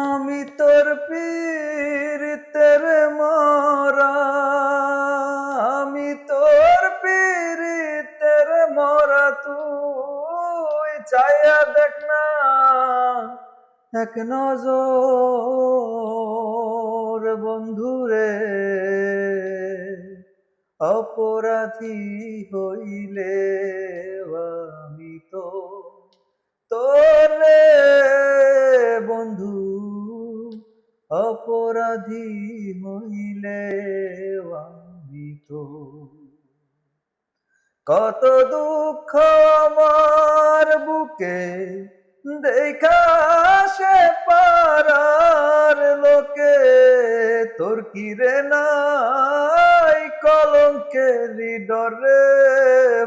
আমি তোর পীড়িতের মরা, আমি তোর পীড়িতের মরা, তুই চাইয়া দেখ না এক নজর বন্ধুরে। অপরাধী হইলে আমি তো তোরে বন্ধু, অপরাধী হইলে আমি তো। কত দুঃখ আমার বুকে দেখা সে পারার লোকে, তোর কি রে নাই কলঙ্কের ডরে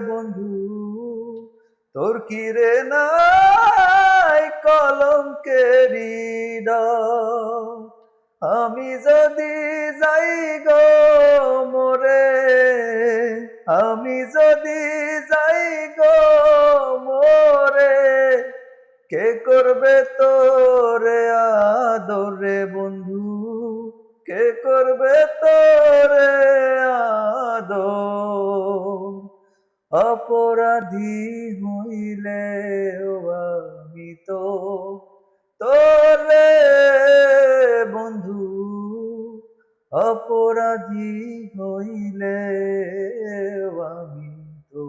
বন্ধু, তোর কি রে নাই কলঙ্কের ডর। আমি যদি যাই গো মোরে, আমি যদি যাই গো মোরে, কে করবে তোরে আদরে বন্ধু, কে করবে তোরে আদর। অপরাধী হইলে আমি তো তোরে বন্ধু, অপরাধী হইলে আমি তো।